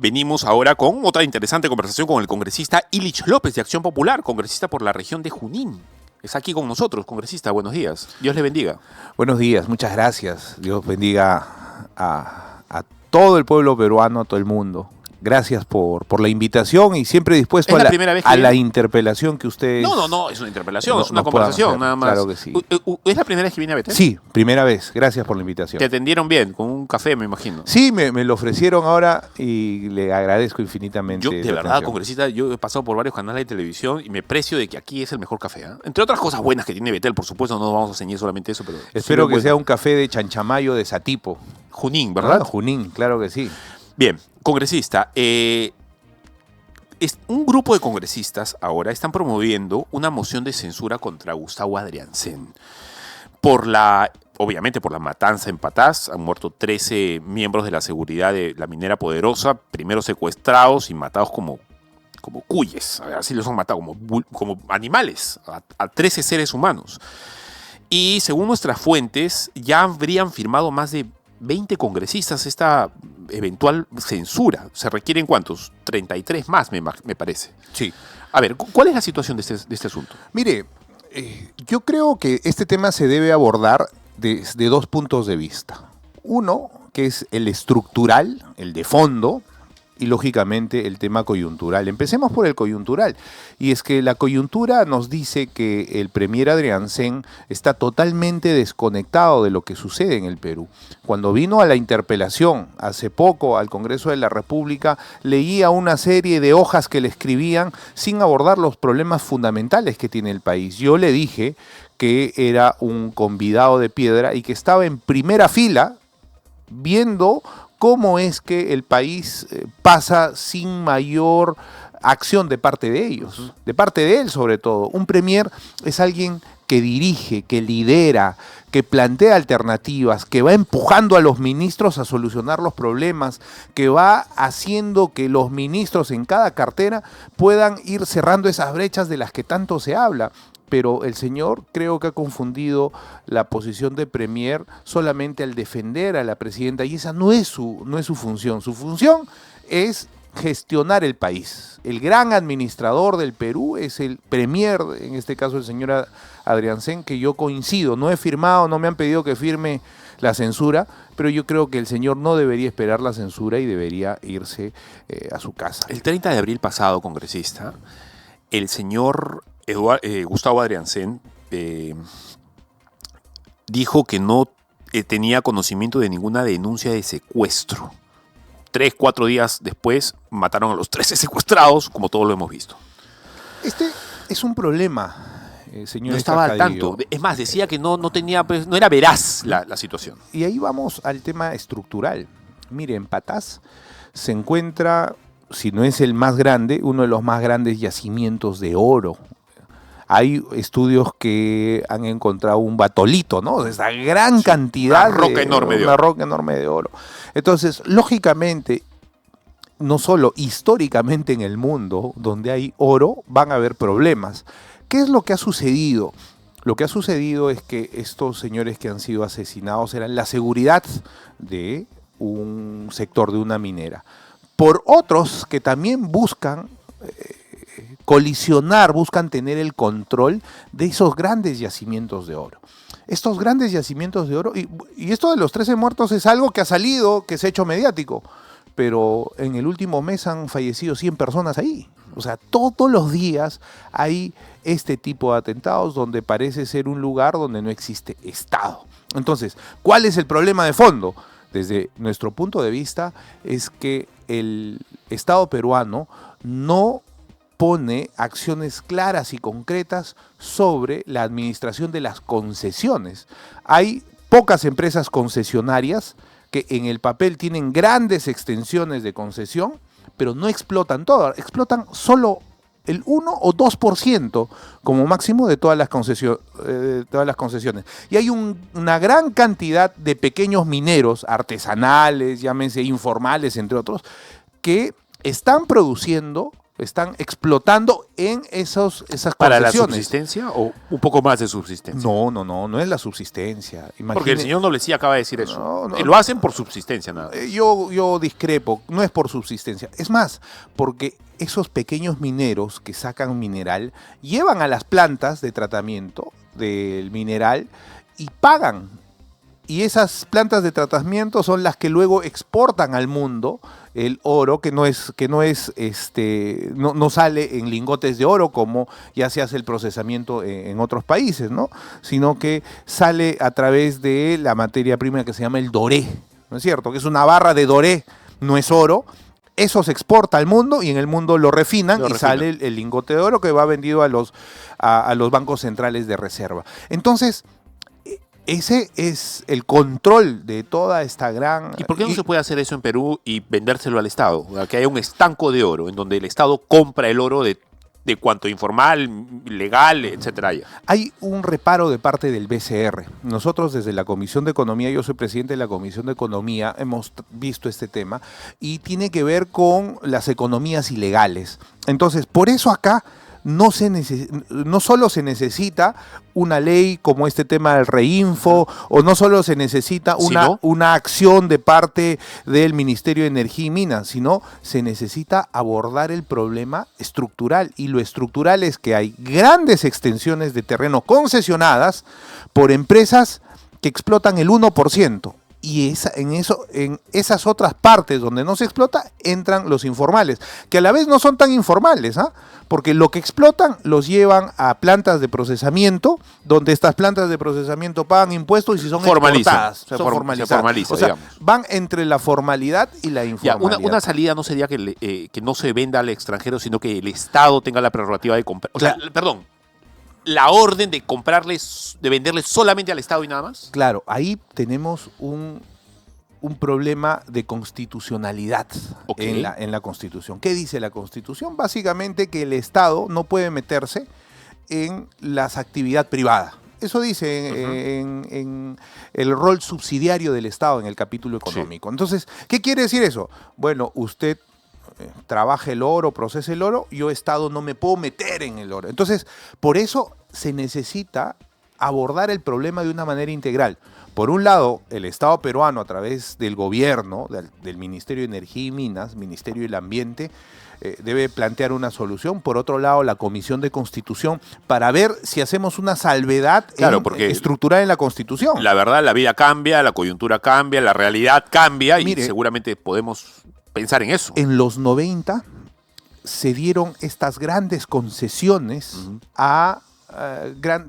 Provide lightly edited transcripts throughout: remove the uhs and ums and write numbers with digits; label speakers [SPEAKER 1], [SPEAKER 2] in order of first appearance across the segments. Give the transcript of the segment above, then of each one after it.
[SPEAKER 1] venimos ahora con otra interesante conversación con el congresista Ilich López de Acción Popular, congresista por la región de Junín. Está aquí con nosotros, congresista. Buenos días. Dios le bendiga.
[SPEAKER 2] Buenos días, muchas gracias. Dios bendiga a todo el pueblo peruano, a todo el mundo. Gracias por la invitación y siempre dispuesto a la interpelación que ustedes...
[SPEAKER 1] No, es una interpelación, es una conversación, nada más.
[SPEAKER 2] Claro que sí.
[SPEAKER 1] ¿Es la primera vez que viene a Betel?
[SPEAKER 2] Sí, primera vez. Gracias por la invitación.
[SPEAKER 1] Te atendieron bien, con un café, me imagino.
[SPEAKER 2] Sí, me lo ofrecieron ahora y le agradezco infinitamente.
[SPEAKER 1] Yo, de verdad, congresista, yo he pasado por varios canales de televisión y me precio de que aquí es el mejor café. Entre otras cosas buenas que tiene Betel, por supuesto, no vamos a ceñir solamente eso, pero...
[SPEAKER 2] Espero que sea un café de Chanchamayo de Satipo.
[SPEAKER 1] Junín, ¿verdad?
[SPEAKER 2] Junín, claro que sí.
[SPEAKER 1] Bien, congresista, un grupo de congresistas ahora están promoviendo una moción de censura contra Gustavo Adriancén obviamente por la matanza en Patás. Han muerto 13 miembros de la seguridad de la minera Poderosa, primero secuestrados y matados como cuyes, así los han matado, como animales, a 13 seres humanos. Y según nuestras fuentes, ya habrían firmado más de 20 congresistas esta eventual censura. ¿Se requieren cuántos? 33 más, me parece.
[SPEAKER 2] Sí.
[SPEAKER 1] A ver, ¿cuál es la situación de este asunto?
[SPEAKER 2] Mire, yo creo que este tema se debe abordar desde dos puntos de vista. Uno, que es el estructural, el de fondo, y lógicamente el tema coyuntural. Empecemos por el coyuntural. Y es que la coyuntura nos dice que el premier Adriancén está totalmente desconectado de lo que sucede en el Perú. Cuando vino a la interpelación hace poco al Congreso de la República, leía una serie de hojas que le escribían sin abordar los problemas fundamentales que tiene el país. Yo le dije que era un convidado de piedra y que estaba en primera fila viendo cómo es que el país pasa sin mayor acción de parte de ellos, de parte de él sobre todo. Un premier es alguien que dirige, que lidera, que plantea alternativas, que va empujando a los ministros a solucionar los problemas, que va haciendo que los ministros en cada cartera puedan ir cerrando esas brechas de las que tanto se habla. Pero el señor creo que ha confundido la posición de premier solamente al defender a la presidenta, y esa no es su función. Su función es gestionar el país. El gran administrador del Perú es el premier, en este caso el señor Adriancén, que yo coincido. No he firmado, no me han pedido que firme la censura, pero yo creo que el señor no debería esperar la censura y debería irse a su casa.
[SPEAKER 1] El 30 de abril pasado, congresista, el señor Gustavo Adriancén dijo que no tenía conocimiento de ninguna denuncia de secuestro. 3-4 días después mataron a los 13 secuestrados, como todos lo hemos visto.
[SPEAKER 2] Este es un problema, señor.
[SPEAKER 1] No estaba al tanto. Es más, decía que no era veraz la situación.
[SPEAKER 2] Y ahí vamos al tema estructural. Mire, en Patás se encuentra, si no es el más grande, uno de los más grandes yacimientos de oro. Hay estudios que han encontrado un batolito, ¿no? Esa gran cantidad
[SPEAKER 1] una roca
[SPEAKER 2] enorme de oro. Entonces, lógicamente, no solo históricamente en el mundo, donde hay oro, van a haber problemas. ¿Qué es lo que ha sucedido? Lo que ha sucedido es que estos señores que han sido asesinados eran la seguridad de un sector de una minera. Por otros que también buscan colisionar, buscan tener el control de esos grandes yacimientos de oro. Estos grandes yacimientos de oro, y esto de los 13 muertos es algo que ha salido, que se ha hecho mediático, pero en el último mes han fallecido 100 personas ahí. O sea, todos los días hay este tipo de atentados donde parece ser un lugar donde no existe Estado. Entonces, ¿cuál es el problema de fondo? Desde nuestro punto de vista es que el Estado peruano no pone acciones claras y concretas sobre la administración de las concesiones. Hay pocas empresas concesionarias que en el papel tienen grandes extensiones de concesión, pero no explotan todo, explotan solo el 1 o 2% como máximo de todas las concesiones. Y hay una gran cantidad de pequeños mineros artesanales, llámense informales, entre otros, que están produciendo Están explotando en esas
[SPEAKER 1] ¿Para la
[SPEAKER 2] concesiones.
[SPEAKER 1] subsistencia o un poco más de subsistencia?
[SPEAKER 2] No es la subsistencia.
[SPEAKER 1] Porque el señor Noblesí acaba de decir eso.
[SPEAKER 2] No.
[SPEAKER 1] Lo hacen por subsistencia nada más.
[SPEAKER 2] Yo discrepo, no es por subsistencia. Es más, porque esos pequeños mineros que sacan mineral llevan a las plantas de tratamiento del mineral y pagan. Y esas plantas de tratamiento son las que luego exportan al mundo el oro, que no sale en lingotes de oro como ya se hace el procesamiento en otros países, ¿no? Sino que sale a través de la materia prima que se llama el doré, ¿no es cierto? Que es una barra de doré, no es oro. Eso se exporta al mundo y en el mundo lo refinan y sale el lingote de oro que va vendido a los bancos centrales de reserva. Entonces, ese es el control de toda esta gran...
[SPEAKER 1] ¿Y por qué no se puede hacer eso en Perú y vendérselo al Estado? O sea, que haya un estanco de oro en donde el Estado compra el oro de cuanto informal, legal, etcétera.
[SPEAKER 2] Hay un reparo de parte del BCR. Nosotros desde la Comisión de Economía, yo soy presidente de la Comisión de Economía, hemos visto este tema y tiene que ver con las economías ilegales. Entonces, por eso acá no solo se necesita una ley como este tema del Reinfo, o no solo se necesita una acción de parte del Ministerio de Energía y Minas, sino se necesita abordar el problema estructural. Y lo estructural es que hay grandes extensiones de terreno concesionadas por empresas que explotan el 1%. Y en esas otras partes donde no se explota, entran los informales, que a la vez no son tan informales, ¿ah? Porque lo que explotan los llevan a plantas de procesamiento, donde estas plantas de procesamiento pagan impuestos y si son exportadas, son formalizadas. O sea, van entre la formalidad y la informalidad.
[SPEAKER 1] Una salida no sería que no se venda al extranjero, sino que el Estado tenga la prerrogativa de comprar. La orden de comprarles, de venderles solamente al Estado y nada más.
[SPEAKER 2] Claro, ahí tenemos un problema de constitucionalidad en la Constitución. ¿Qué dice la Constitución? Básicamente que el Estado no puede meterse en las actividades privadas. Eso dice en el rol subsidiario del Estado en el capítulo económico. Sí. Entonces, ¿qué quiere decir eso? Bueno, usted trabaja el oro, procesa el oro, yo Estado no me puedo meter en el oro. Entonces, por eso se necesita abordar el problema de una manera integral. Por un lado, el Estado peruano, a través del gobierno, del Ministerio de Energía y Minas, Ministerio del Ambiente, debe plantear una solución. Por otro lado, la Comisión de Constitución, para ver si hacemos una salvedad estructural en la Constitución.
[SPEAKER 1] La verdad, la vida cambia, la coyuntura cambia, la realidad cambia y seguramente podemos pensar en eso.
[SPEAKER 2] En los 90 se dieron estas grandes concesiones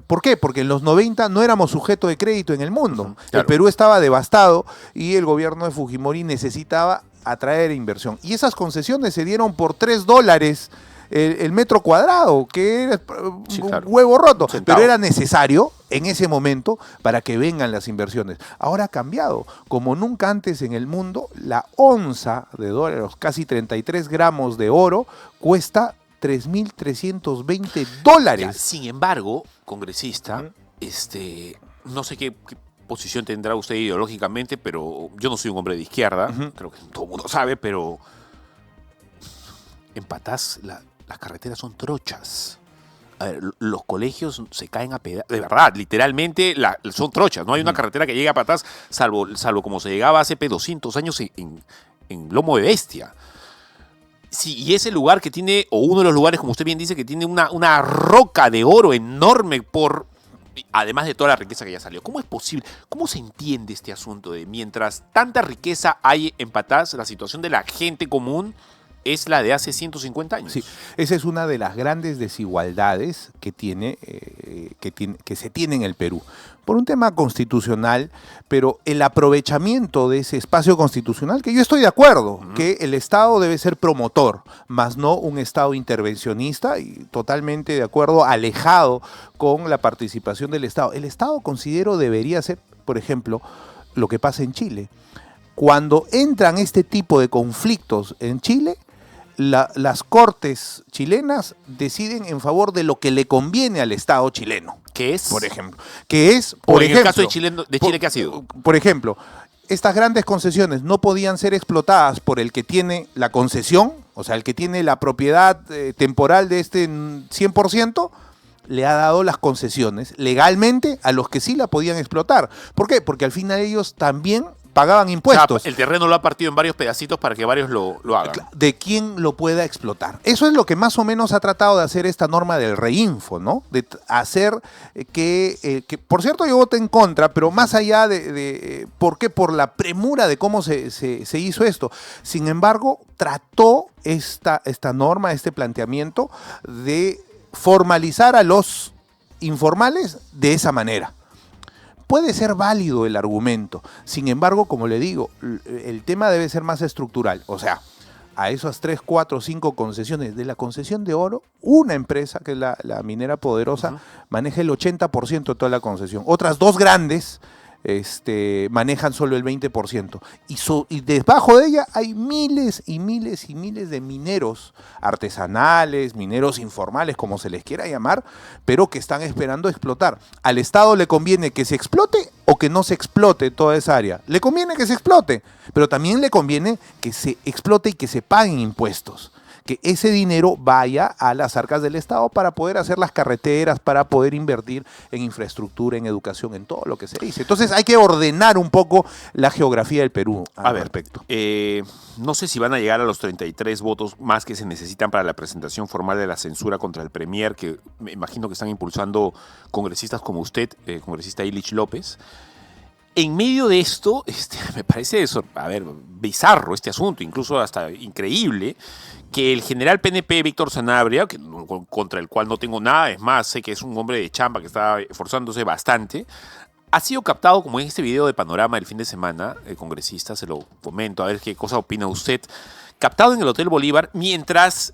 [SPEAKER 2] ¿Por qué? Porque en los 90 no éramos sujeto de crédito en el mundo. Claro. El Perú estaba devastado y el gobierno de Fujimori necesitaba atraer inversión. Y esas concesiones se dieron por $3 el metro cuadrado, que era un huevo roto. Pero era necesario en ese momento para que vengan las inversiones. Ahora ha cambiado. Como nunca antes en el mundo, la onza de dólares, casi 33 gramos de oro, cuesta $3.320.
[SPEAKER 1] Ya, sin embargo, congresista, no sé qué posición tendrá usted ideológicamente, pero yo no soy un hombre de izquierda, creo que todo el mundo sabe, pero en Patás las carreteras son trochas. A ver, los colegios se caen a pedazos, de verdad, literalmente son trochas, no hay una carretera que llegue a Patás, salvo como se llegaba hace 200 años en lomo de bestia. Sí, y ese lugar que tiene, o uno de los lugares, como usted bien dice, que tiene una roca de oro enorme además de toda la riqueza que ya salió. ¿Cómo es posible? ¿Cómo se entiende este asunto de mientras tanta riqueza hay en Patás, la situación de la gente común es la de hace 150 años?
[SPEAKER 2] Sí, esa es una de las grandes desigualdades que se tiene en el Perú. Por un tema constitucional, pero el aprovechamiento de ese espacio constitucional, que yo estoy de acuerdo, que el Estado debe ser promotor, más no un Estado intervencionista, y totalmente de acuerdo, alejado con la participación del Estado. El Estado, considero, debería ser, por ejemplo, lo que pasa en Chile. Cuando entran este tipo de conflictos en Chile, las cortes chilenas deciden en favor de lo que le conviene al Estado chileno.
[SPEAKER 1] ¿Qué es?
[SPEAKER 2] Por ejemplo.
[SPEAKER 1] En el caso de Chile, ¿qué ha sido?
[SPEAKER 2] Por ejemplo, estas grandes concesiones no podían ser explotadas por el que tiene la concesión, o sea, el que tiene la propiedad temporal de este 100%, le ha dado las concesiones legalmente a los que sí la podían explotar. ¿Por qué? Porque al final ellos también pagaban impuestos.
[SPEAKER 1] O sea, el terreno lo ha partido en varios pedacitos para que varios lo hagan.
[SPEAKER 2] De quién lo pueda explotar. Eso es lo que más o menos ha tratado de hacer esta norma del reinfo, ¿no? De hacer que por cierto, yo voté en contra, pero más allá de ¿por qué? Por la premura de cómo se hizo esto. Sin embargo, trató esta norma, este planteamiento de formalizar a los informales de esa manera. Puede ser válido el argumento, sin embargo, como le digo, el tema debe ser más estructural. O sea, a esas 3, 4, 5 concesiones, de la concesión de oro, una empresa, que es la minera Poderosa, maneja el 80% de toda la concesión. Otras 2 grandes manejan solo el 20%. Y debajo de ella hay miles y miles y miles de mineros artesanales, mineros informales, como se les quiera llamar, pero que están esperando explotar. Al Estado le conviene que se explote o que no se explote toda esa área. Le conviene que se explote, pero también le conviene que se explote y que se paguen impuestos. Que ese dinero vaya a las arcas del Estado para poder hacer las carreteras, para poder invertir en infraestructura, en educación, en todo lo que se dice. Entonces hay que ordenar un poco la geografía del Perú al respecto.
[SPEAKER 1] No sé si van a llegar a los 33 votos más que se necesitan para la presentación formal de la censura contra el Premier, que me imagino que están impulsando congresistas como usted, congresista Illich López. En medio de esto, me parece bizarro este asunto, incluso hasta increíble, que el general PNP Víctor Sanabria, contra el cual no tengo nada, es más, sé que es un hombre de chamba que está esforzándose bastante, ha sido captado, como en este video de Panorama del fin de semana, el congresista, se lo comento, a ver qué cosa opina usted, captado en el Hotel Bolívar, mientras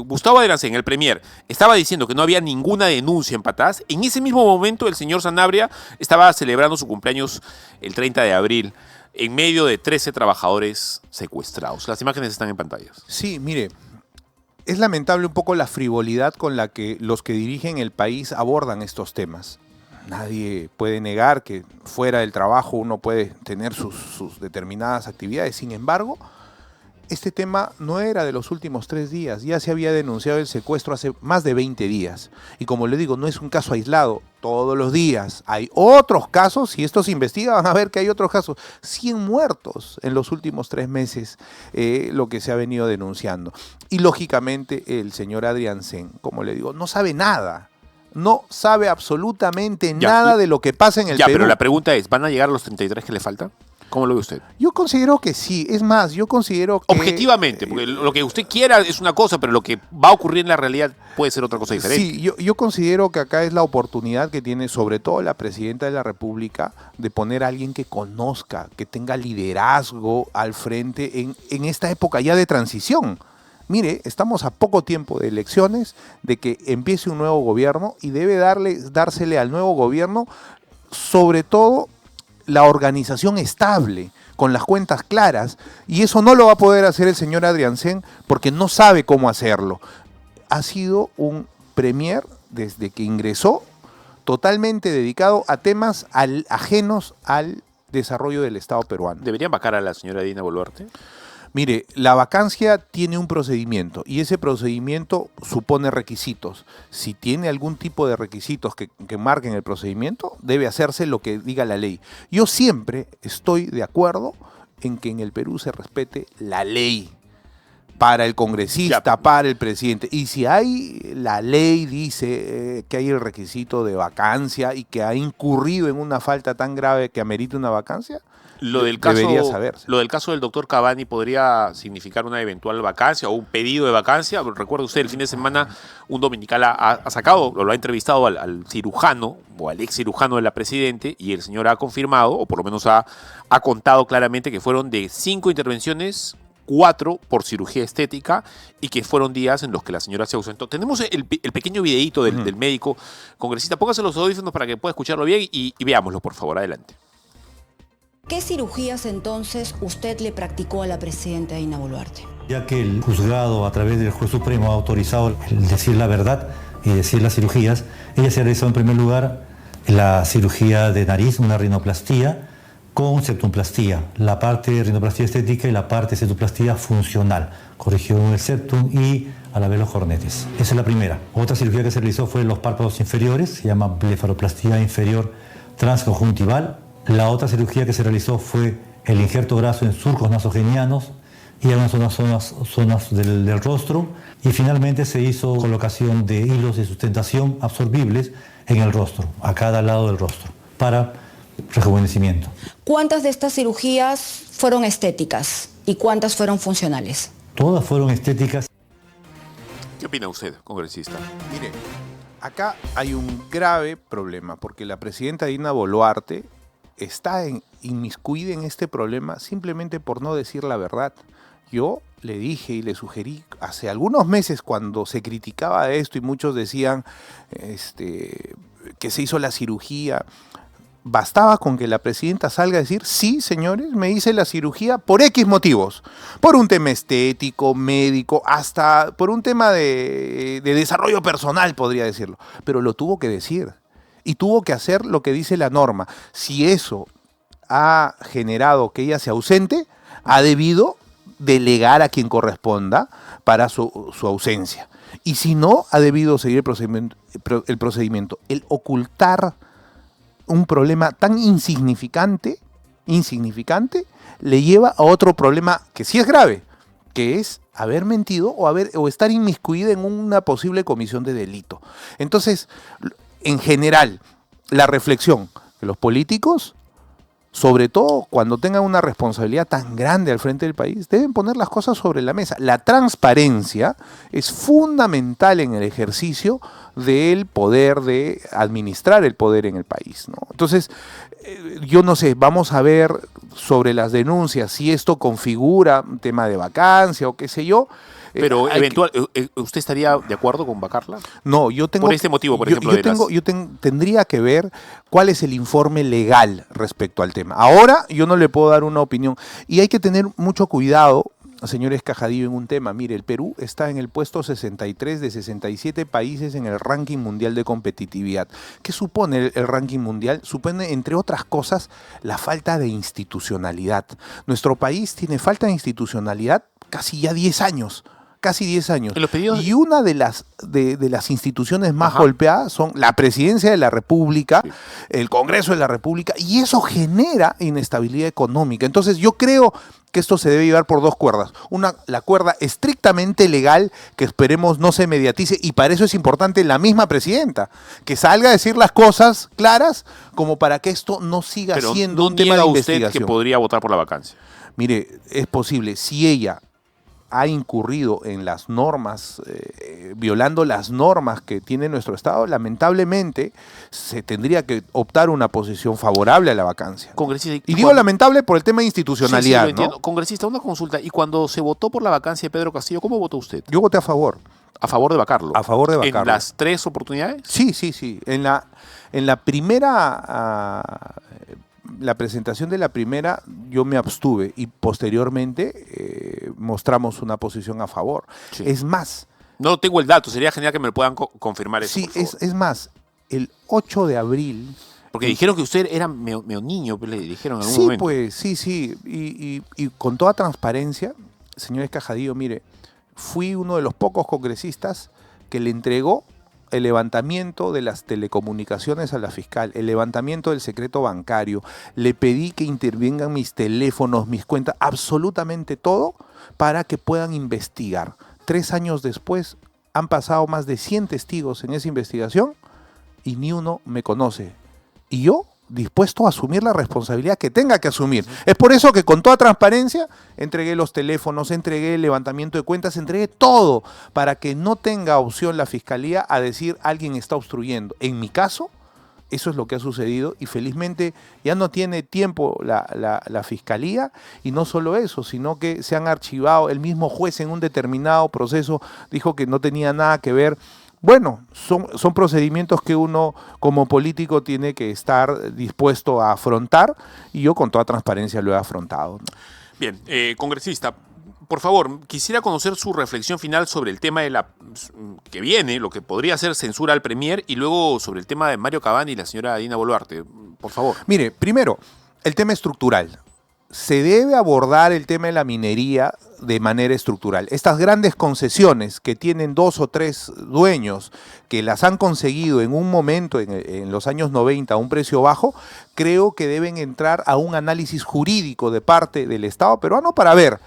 [SPEAKER 1] Gustavo Adrancén, el premier, estaba diciendo que no había ninguna denuncia en Patás. En ese mismo momento el señor Sanabria estaba celebrando su cumpleaños el 30 de abril en medio de 13 trabajadores secuestrados. Las imágenes están en pantallas.
[SPEAKER 2] Sí, mire, es lamentable un poco la frivolidad con la que los que dirigen el país abordan estos temas. Nadie puede negar que fuera del trabajo uno puede tener sus determinadas actividades. Sin embargo, este tema no era de los últimos 3 días, ya se había denunciado el secuestro hace más de 20 días. Y como le digo, no es un caso aislado, todos los días hay otros casos, si esto se investiga van a ver que hay otros casos. 100 muertos en los últimos 3 meses, lo que se ha venido denunciando. Y lógicamente el señor Adrancén, como le digo, no sabe nada. No sabe absolutamente nada de lo que pasa en el Perú.
[SPEAKER 1] Pero la pregunta es, ¿van a llegar a los 33 que le faltan? ¿Cómo lo ve usted?
[SPEAKER 2] Yo considero que sí. Es más, yo considero que...
[SPEAKER 1] Objetivamente, porque lo que usted quiera es una cosa, pero lo que va a ocurrir en la realidad puede ser otra cosa diferente.
[SPEAKER 2] Sí, yo considero que acá es la oportunidad que tiene sobre todo la presidenta de la República de poner a alguien que conozca, que tenga liderazgo al frente en esta época ya de transición. Mire, estamos a poco tiempo de elecciones, de que empiece un nuevo gobierno y debe dársele al nuevo gobierno sobre todo la organización estable, con las cuentas claras, y eso no lo va a poder hacer el señor Adrancén porque no sabe cómo hacerlo. Ha sido un premier desde que ingresó totalmente dedicado a temas ajenos al desarrollo del Estado peruano.
[SPEAKER 1] ¿Deberían vacar a la señora Dina Boluarte?
[SPEAKER 2] Mire, la vacancia tiene un procedimiento y ese procedimiento supone requisitos. Si tiene algún tipo de requisitos que marquen el procedimiento, debe hacerse lo que diga la ley. Yo siempre estoy de acuerdo en que en el Perú se respete la ley para el congresista, para el presidente. Y si la ley dice que hay el requisito de vacancia y que ha incurrido en una falta tan grave que amerite una vacancia, debería saberse.
[SPEAKER 1] Lo del caso del doctor Cavani podría significar una eventual vacancia o un pedido de vacancia. Recuerda usted, el fin de semana un dominical ha sacado, lo ha entrevistado al cirujano o al ex cirujano de la presidente y el señor ha confirmado, o por lo menos ha contado claramente que fueron de 5 intervenciones, 4 por cirugía estética y que fueron días en los que la señora se ausentó. Tenemos el pequeño videíto del médico congresista. Póngase los audífonos para que pueda escucharlo bien y veámoslo, por favor. Adelante.
[SPEAKER 3] ¿Qué cirugías entonces usted le practicó a la presidenta Dina Boluarte?
[SPEAKER 4] Ya que el juzgado a través del juez supremo ha autorizado el decir la verdad y decir las cirugías, ella se realizó en primer lugar la cirugía de nariz, una rinoplastía, con septumplastía, la parte de rinoplastía estética y la parte de septumplastía funcional. Corrigió el septum y a la vez los cornetes. Esa es la primera. Otra cirugía que se realizó fue en los párpados inferiores, se llama blefaroplastía inferior transconjuntival. La otra cirugía que se realizó fue el injerto graso en surcos nasogenianos y en zonas del rostro. Y finalmente se hizo colocación de hilos de sustentación absorbibles en el rostro, a cada lado del rostro, para rejuvenecimiento.
[SPEAKER 3] ¿Cuántas de estas cirugías fueron estéticas y cuántas fueron funcionales?
[SPEAKER 4] Todas fueron estéticas.
[SPEAKER 1] ¿Qué opina usted, congresista?
[SPEAKER 2] Mire, acá hay un grave problema, porque la presidenta Dina Boluarte está inmiscuida en este problema simplemente por no decir la verdad. Yo le dije y le sugerí hace algunos meses, cuando se criticaba de esto y muchos decían que se hizo la cirugía, bastaba con que la presidenta salga a decir: sí, señores, me hice la cirugía por X motivos, por un tema estético, médico, hasta por un tema de desarrollo personal, podría decirlo. Pero lo tuvo que decir y tuvo que hacer lo que dice la norma. Si eso ha generado que ella se ausente, ha debido delegar a quien corresponda para su ausencia. Y si no, ha debido seguir el procedimiento. El ocultar un problema tan insignificante le lleva a otro problema que sí es grave, que es haber mentido o estar inmiscuida en una posible comisión de delito. Entonces, en general, la reflexión que los políticos, sobre todo cuando tengan una responsabilidad tan grande al frente del país, deben poner las cosas sobre la mesa. La transparencia es fundamental en el ejercicio del poder de administrar el poder en el país, ¿no? Entonces, yo no sé, vamos a ver sobre las denuncias si esto configura un tema de vacancia o qué sé yo.
[SPEAKER 1] Pero ¿usted estaría de acuerdo con vacarla?
[SPEAKER 2] No, yo tengo...
[SPEAKER 1] Por este motivo, por ejemplo.
[SPEAKER 2] Tendría que ver cuál es el informe legal respecto al tema. Ahora yo no le puedo dar una opinión. Y hay que tener mucho cuidado, señores Cajadillo, en un tema. Mire, el Perú está en el puesto 63 de 67 países en el ranking mundial de competitividad. ¿Qué supone el ranking mundial? Supone, entre otras cosas, la falta de institucionalidad. Nuestro país tiene falta de institucionalidad casi ya 10 años. Casi 10 años. Y una de las instituciones más golpeadas son la Presidencia de la República, sí, el Congreso de la República, y eso genera inestabilidad económica. Entonces yo creo que esto se debe llevar por dos cuerdas. La cuerda estrictamente legal, que esperemos no se mediatice, y para eso es importante la misma presidenta, que salga a decir las cosas claras, como para que esto no siga siendo un tema de investigación.
[SPEAKER 1] ¿Usted que podría votar por la vacancia?
[SPEAKER 2] Mire, es posible, si ella ha incurrido en las normas, violando las normas que tiene nuestro Estado, lamentablemente se tendría que optar una posición favorable a la vacancia.
[SPEAKER 1] Congresista,
[SPEAKER 2] y digo lamentable por el tema de institucionalidad.
[SPEAKER 1] Sí, lo entiendo.
[SPEAKER 2] ¿No?
[SPEAKER 1] Congresista, una consulta. Y cuando se votó por la vacancia de Pedro Castillo, ¿cómo votó usted?
[SPEAKER 2] Yo voté a favor.
[SPEAKER 1] ¿A favor de vacarlo?
[SPEAKER 2] A favor de vacarlo.
[SPEAKER 1] ¿En las 3 oportunidades?
[SPEAKER 2] Sí. En la primera... la presentación de la primera yo me abstuve y posteriormente mostramos una posición a favor. Sí. Es más...
[SPEAKER 1] No tengo el dato, sería genial que me lo puedan confirmar eso.
[SPEAKER 2] Sí, es más, el 8 de abril...
[SPEAKER 1] Porque dijeron que usted era medio niño, le dijeron en algún momento.
[SPEAKER 2] Pues, sí. Y con toda transparencia, señores Cajadillo, mire, fui uno de los pocos congresistas que le entregó el levantamiento de las telecomunicaciones a la fiscal, el levantamiento del secreto bancario, le pedí que intervengan mis teléfonos, mis cuentas, absolutamente todo, para que puedan investigar. 3 años después han pasado más de 100 testigos en esa investigación y ni uno me conoce. Y yo dispuesto a asumir la responsabilidad que tenga que asumir. Es por eso que con toda transparencia entregué los teléfonos, entregué el levantamiento de cuentas, entregué todo para que no tenga opción la Fiscalía a decir alguien está obstruyendo. En mi caso, eso es lo que ha sucedido y felizmente ya no tiene tiempo la Fiscalía, y no solo eso, sino que se han archivado. El mismo juez en un determinado proceso dijo que no tenía nada que ver. Bueno, son procedimientos que uno como político tiene que estar dispuesto a afrontar, y yo con toda transparencia lo he afrontado, ¿no?
[SPEAKER 1] Bien, congresista, por favor, quisiera conocer su reflexión final sobre el tema de que viene, lo que podría ser censura al Premier, y luego sobre el tema de Mario Cabani y la señora Dina Boluarte, por favor.
[SPEAKER 2] Mire, primero, el tema estructural. Se debe abordar el tema de la minería de manera estructural. Estas grandes concesiones que tienen 2 o 3 dueños, que las han conseguido en un momento, en los años 90, a un precio bajo, creo que deben entrar a un análisis jurídico de parte del Estado peruano para ver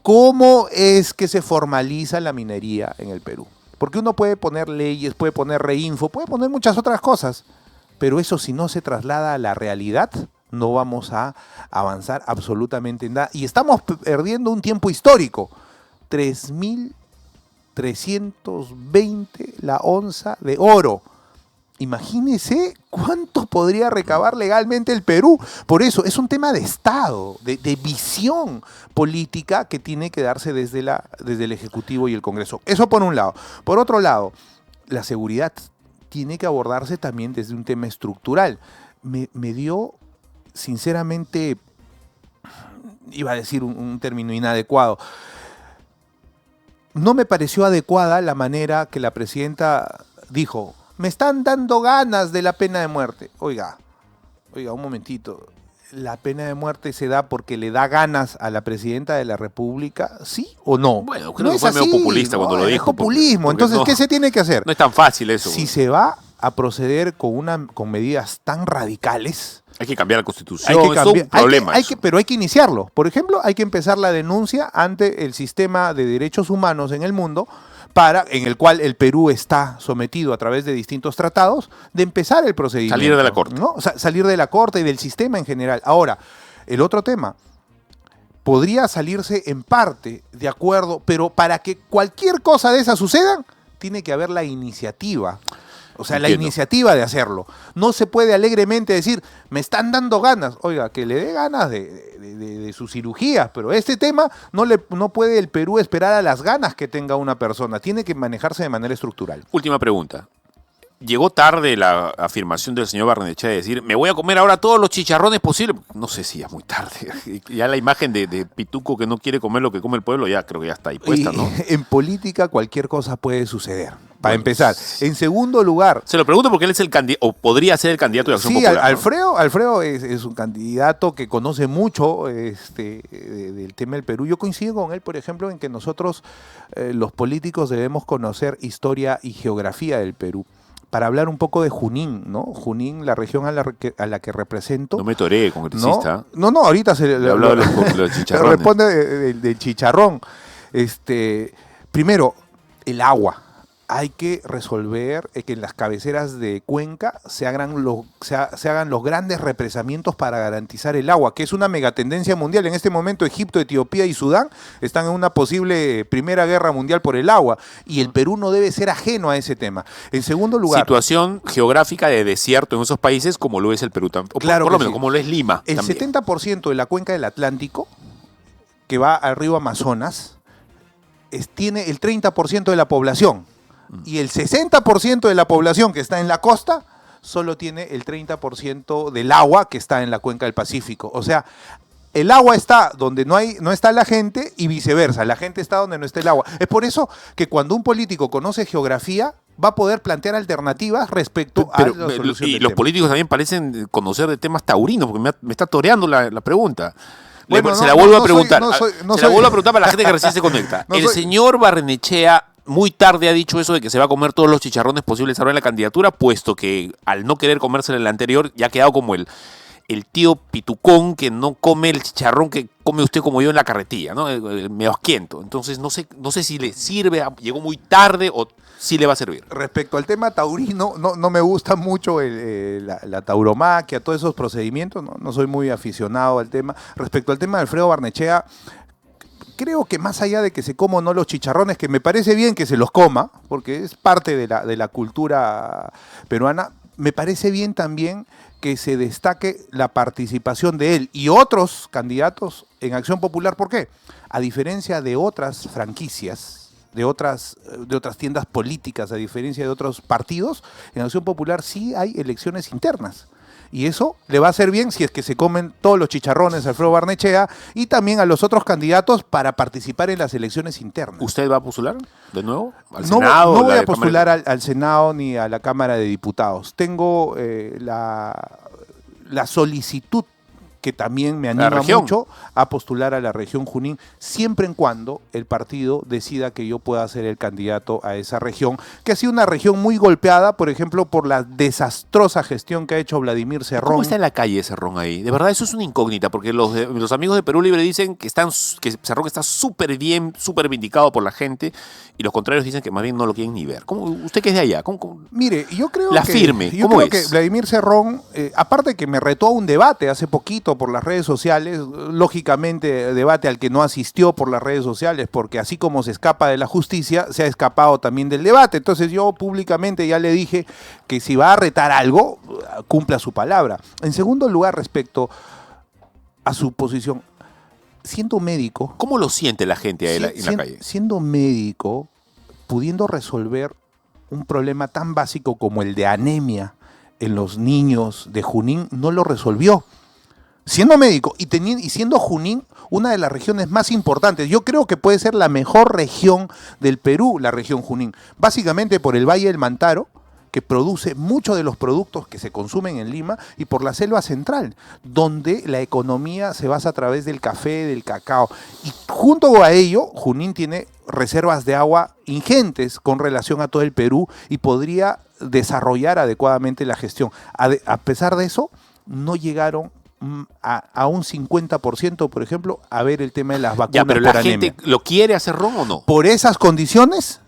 [SPEAKER 2] cómo es que se formaliza la minería en el Perú. Porque uno puede poner leyes, puede poner reinfo, puede poner muchas otras cosas, pero eso si no se traslada a la realidad, no vamos a avanzar absolutamente nada. Y estamos perdiendo un tiempo histórico. 3.320 la onza de oro. Imagínese cuánto podría recabar legalmente el Perú. Por eso es un tema de Estado, de visión política que tiene que darse desde el Ejecutivo y el Congreso. Eso por un lado. Por otro lado, la seguridad tiene que abordarse también desde un tema estructural. Me dio, sinceramente, iba a decir un término inadecuado. No me pareció adecuada la manera que la presidenta dijo: me están dando ganas de la pena de muerte. Oiga, un momentito. ¿La pena de muerte se da porque le da ganas a la presidenta de la República? ¿Sí o no?
[SPEAKER 1] Bueno, creo que fue medio populista cuando lo dijo.
[SPEAKER 2] Es populismo. Entonces, ¿qué se tiene que hacer?
[SPEAKER 1] No es tan fácil eso.
[SPEAKER 2] Si se va a proceder con medidas tan radicales,
[SPEAKER 1] hay que cambiar la Constitución, es un problema.
[SPEAKER 2] Pero hay que iniciarlo. Por ejemplo, hay que empezar la denuncia ante el sistema de derechos humanos en el mundo, en el cual el Perú está sometido a través de distintos tratados, de empezar el procedimiento.
[SPEAKER 1] Salir de la Corte.
[SPEAKER 2] ¿No? Salir de la Corte y del sistema en general. Ahora, el otro tema, podría salirse en parte de acuerdo, pero para que cualquier cosa de esas suceda, tiene que haber la iniciativa. O sea,
[SPEAKER 1] Entiendo.
[SPEAKER 2] la iniciativa de hacerlo. No se puede alegremente decir, me están dando ganas. Oiga, que le dé ganas de sus cirugías, pero este tema no puede el Perú esperar a las ganas que tenga una persona. Tiene que manejarse de manera estructural.
[SPEAKER 1] Última pregunta. ¿Llegó tarde la afirmación del señor Barrenechea de decir, me voy a comer ahora todos los chicharrones posibles? No sé si es muy tarde. Ya la imagen de Pituco que no quiere comer lo que come el pueblo, ya creo que ya está ahí puesta, ¿no?
[SPEAKER 2] En política cualquier cosa puede suceder. Para empezar. En segundo lugar...
[SPEAKER 1] Se lo pregunto porque él es el candidato, o podría ser el candidato de Acción
[SPEAKER 2] Sí,
[SPEAKER 1] Popular.
[SPEAKER 2] Alfredo es un candidato que conoce mucho del tema del Perú. Yo coincido con él, por ejemplo, en que nosotros, los políticos, debemos conocer historia y geografía del Perú. Para hablar un poco de Junín, ¿no? Junín, la región a la que represento.
[SPEAKER 1] No me toreé, congresista.
[SPEAKER 2] No, ahorita
[SPEAKER 1] le habló de los chicharrones.
[SPEAKER 2] Responde del chicharrón. Primero, el agua. Hay que resolver que en las cabeceras de cuenca se hagan los grandes represamientos para garantizar el agua, que es una megatendencia mundial. En este momento Egipto, Etiopía y Sudán están en una posible primera guerra mundial por el agua, y el Perú no debe ser ajeno a ese tema. En segundo lugar...
[SPEAKER 1] Situación geográfica de desierto en esos países como lo es el Perú también.
[SPEAKER 2] Claro,
[SPEAKER 1] por lo menos, como lo es Lima.
[SPEAKER 2] El
[SPEAKER 1] también.
[SPEAKER 2] 70% de la cuenca del Atlántico, que va al río Amazonas, tiene el 30% de la población. Y el 60% de la población que está en la costa solo tiene el 30% del agua que está en la cuenca del Pacífico. O sea, el agua está donde no está la gente y viceversa. La gente está donde no está el agua. Es por eso que cuando un político conoce geografía, va a poder plantear alternativas respecto a la solución
[SPEAKER 1] y
[SPEAKER 2] del
[SPEAKER 1] los
[SPEAKER 2] tema.
[SPEAKER 1] políticos también parecen conocer de temas taurinos, porque me está toreando la pregunta.
[SPEAKER 2] Bueno,
[SPEAKER 1] se la vuelvo a preguntar.
[SPEAKER 2] Se
[SPEAKER 1] la vuelvo a preguntar para la gente que recién se conecta. Señor Barrenechea muy tarde ha dicho eso de que se va a comer todos los chicharrones posibles ahora en la candidatura, puesto que al no querer comérselo en la anterior ya ha quedado como el tío pitucón que no come el chicharrón que come usted como yo en la carretilla, ¿no? El medio asquiento. Entonces no sé si le sirve, llegó muy tarde o si le va a servir.
[SPEAKER 2] Respecto al tema taurino, no me gusta mucho la tauromaquia, todos esos procedimientos, no soy muy aficionado al tema. Respecto al tema de Alfredo Barnechea, creo que más allá de que se coma o no los chicharrones, que me parece bien que se los coma, porque es parte de la cultura peruana, me parece bien también que se destaque la participación de él y otros candidatos en Acción Popular. ¿Por qué? A diferencia de otras franquicias, de otras tiendas políticas, a diferencia de otros partidos, en Acción Popular sí hay elecciones internas. Y eso le va a hacer bien si es que se comen todos los chicharrones a Alfredo Barnechea y también a los otros candidatos para participar en las elecciones internas.
[SPEAKER 1] ¿Usted va a postular de nuevo al
[SPEAKER 2] No,
[SPEAKER 1] Senado?
[SPEAKER 2] no voy a postular al Senado ni a la Cámara de Diputados. Tengo la solicitud que también me
[SPEAKER 1] La
[SPEAKER 2] anima
[SPEAKER 1] región.
[SPEAKER 2] mucho a postular a la región Junín, siempre en cuando el partido decida que yo pueda ser el candidato a esa región, que ha sido una región muy golpeada, por ejemplo, por la desastrosa gestión que ha hecho Vladimir Cerrón.
[SPEAKER 1] ¿Cómo está en la calle Cerrón ahí? De verdad, eso es una incógnita, porque los amigos de Perú Libre dicen que Cerrón está súper bien, súper vindicado por la gente, y los contrarios dicen que más bien no lo quieren ni ver. ¿Usted que es de allá?
[SPEAKER 2] Mire, yo creo
[SPEAKER 1] La
[SPEAKER 2] que,
[SPEAKER 1] firme,
[SPEAKER 2] yo
[SPEAKER 1] ¿cómo
[SPEAKER 2] creo
[SPEAKER 1] es?
[SPEAKER 2] que Vladimir Cerrón, aparte que me retó a un debate hace poquito por las redes sociales, lógicamente debate al que no asistió por las redes sociales, porque así como se escapa de la justicia, se ha escapado también del debate. Entonces yo públicamente ya le dije que si va a retar algo, cumpla su palabra. En segundo lugar, respecto a su posición, siendo médico,
[SPEAKER 1] ¿Cómo lo siente la gente ahí en la calle?
[SPEAKER 2] siendo médico, pudiendo resolver un problema tan básico como el de anemia en los niños de Junín, no lo resolvió. Siendo médico y siendo Junín una de las regiones más importantes, yo creo que puede ser la mejor región del Perú, la región Junín, básicamente por el Valle del Mantaro, que produce muchos de los productos que se consumen en Lima, y por la selva central, donde la economía se basa a través del café, del cacao. Y junto a ello, Junín tiene reservas de agua ingentes con relación a todo el Perú y podría desarrollar adecuadamente la gestión. A pesar de eso, no llegaron a un 50%, por ejemplo, a ver el tema de las vacunas.
[SPEAKER 1] Ya, pero
[SPEAKER 2] por
[SPEAKER 1] ¿la
[SPEAKER 2] anemia.
[SPEAKER 1] gente lo quiere a Cerrón o no?
[SPEAKER 2] Por esas condiciones,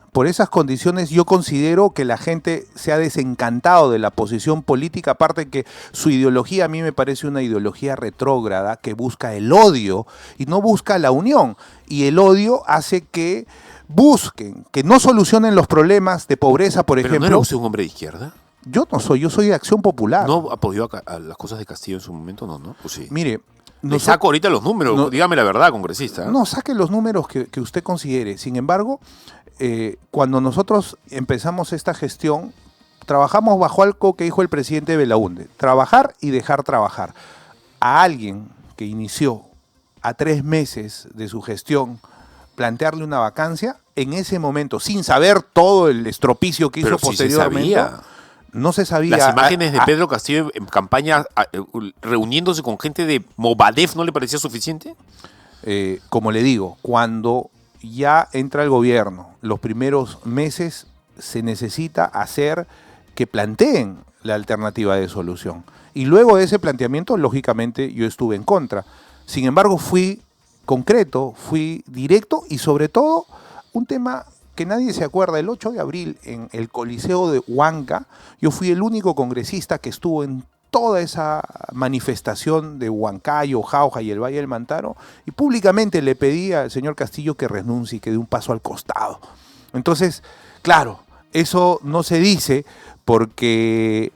[SPEAKER 2] yo considero que la gente se ha desencantado de la posición política, aparte que su ideología a mí me parece una ideología retrógrada que busca el odio y no busca la unión. Y el odio hace que busquen, que no solucionen los problemas de pobreza, por
[SPEAKER 1] ¿Pero
[SPEAKER 2] ejemplo.
[SPEAKER 1] no era usted un hombre de izquierda?
[SPEAKER 2] Yo soy de Acción Popular.
[SPEAKER 1] ¿No apoyó a las cosas de Castillo en su momento? No. Pues sí.
[SPEAKER 2] Mire,
[SPEAKER 1] Le saco ahorita los números, dígame la verdad, congresista.
[SPEAKER 2] No, saque los números que usted considere. Sin embargo, cuando nosotros empezamos esta gestión, trabajamos bajo algo que dijo el presidente Belaúnde: trabajar y dejar trabajar. A alguien que inició a 3 meses de su gestión plantearle una vacancia, en ese momento, sin saber todo el estropicio que
[SPEAKER 1] Pero
[SPEAKER 2] hizo
[SPEAKER 1] sí se
[SPEAKER 2] posteriormente,
[SPEAKER 1] sabía.
[SPEAKER 2] no se sabía.
[SPEAKER 1] Las imágenes de Pedro Castillo en campaña reuniéndose con gente de Movadef, ¿no le parecía suficiente?
[SPEAKER 2] Como le digo, cuando ya entra el gobierno, los primeros meses se necesita hacer que planteen la alternativa de solución. Y luego de ese planteamiento, lógicamente, yo estuve en contra. Sin embargo, fui concreto, fui directo y sobre todo un tema que nadie se acuerda: el 8 de abril en el Coliseo de Huanca, yo fui el único congresista que estuvo en toda esa manifestación de Huancayo, Jauja y el Valle del Mantaro, y públicamente le pedí al señor Castillo que renuncie y que dé un paso al costado. Entonces, claro, eso no se dice porque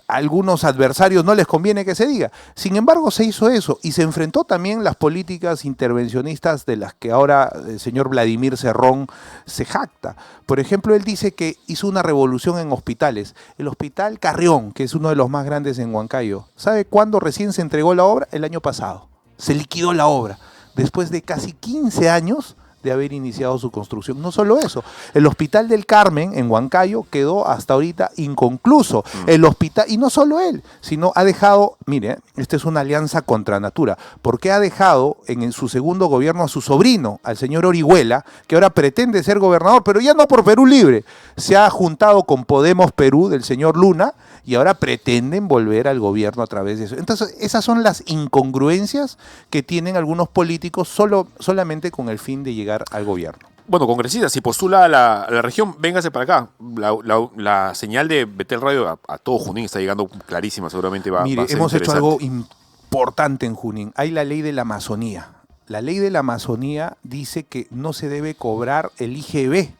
[SPEAKER 2] a algunos adversarios no les conviene que se diga. Sin embargo, se hizo eso y se enfrentó también las políticas intervencionistas de las que ahora el señor Vladimir Cerrón se jacta. Por ejemplo, él dice que hizo una revolución en hospitales. El Hospital Carrión, que es uno de los más grandes en Huancayo, ¿sabe cuándo recién se entregó la obra? El año pasado. Se liquidó la obra, después de casi 15 años de haber iniciado su construcción. No solo eso, el Hospital del Carmen en Huancayo quedó hasta ahorita inconcluso. El hospital, y no solo él, sino ha dejado, mire, esta es una alianza contra natura, porque ha dejado en su segundo gobierno a su sobrino, al señor Orihuela, que ahora pretende ser gobernador, pero ya no por Perú Libre. Se ha juntado con Podemos Perú del señor Luna y ahora pretenden volver al gobierno a través de eso. Entonces, esas son las incongruencias que tienen algunos políticos solamente con el fin de llegar al gobierno.
[SPEAKER 1] Bueno, congresista, si postula a la región, véngase para acá. La señal de Betel Radio a todo Junín está llegando clarísima, seguramente va
[SPEAKER 2] Mire,
[SPEAKER 1] a ser
[SPEAKER 2] hemos hecho
[SPEAKER 1] interesante.
[SPEAKER 2] algo importante en Junín. Hay la ley de la Amazonía. La ley de la Amazonía dice que no se debe cobrar el IGB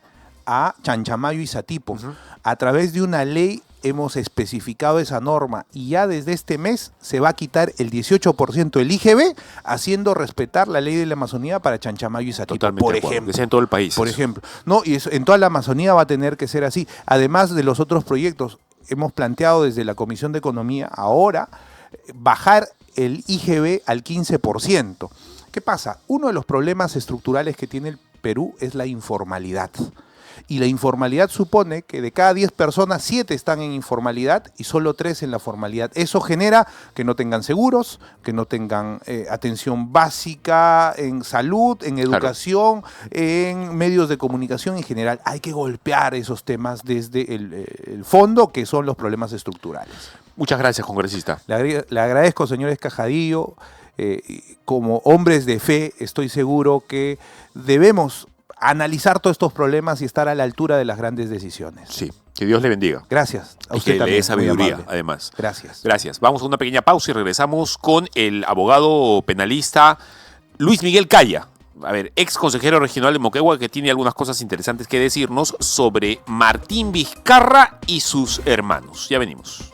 [SPEAKER 2] a Chanchamayo y Satipo. A través de una ley hemos especificado esa norma y ya desde este mes se va a quitar el 18% del IGB, haciendo respetar la ley de la Amazonía para Chanchamayo y Satipo,
[SPEAKER 1] Totalmente
[SPEAKER 2] por
[SPEAKER 1] de acuerdo,
[SPEAKER 2] ejemplo.
[SPEAKER 1] que sea en todo el país.
[SPEAKER 2] Por
[SPEAKER 1] eso.
[SPEAKER 2] ejemplo. No, y eso, en toda la Amazonía va a tener que ser así. Además de los otros proyectos, hemos planteado desde la Comisión de Economía ahora bajar el IGB al 15%. ¿Qué pasa? Uno de los problemas estructurales que tiene el Perú es la informalidad. Y la informalidad supone que de cada 10 personas, 7 están en informalidad y solo 3 en la formalidad. Eso genera que no tengan seguros, que no tengan atención básica en salud, en educación, en medios de comunicación en general. Hay que golpear esos temas desde el fondo, que son los problemas estructurales.
[SPEAKER 1] Muchas gracias, congresista.
[SPEAKER 2] Le agradezco, señor Escajadillo. Como hombres de fe, estoy seguro que debemos analizar todos estos problemas y estar a la altura de las grandes decisiones.
[SPEAKER 1] Sí, que Dios le bendiga.
[SPEAKER 2] Gracias. A
[SPEAKER 1] Y
[SPEAKER 2] usted
[SPEAKER 1] que le
[SPEAKER 2] también,
[SPEAKER 1] dé
[SPEAKER 2] muy
[SPEAKER 1] sabiduría,
[SPEAKER 2] amable.
[SPEAKER 1] además.
[SPEAKER 2] Gracias.
[SPEAKER 1] Gracias. Vamos a una pequeña pausa y regresamos con el abogado penalista Luis Miguel Calla. A ver, ex consejero regional de Moquegua, que tiene algunas cosas interesantes que decirnos sobre Martín Vizcarra y sus hermanos. Ya venimos.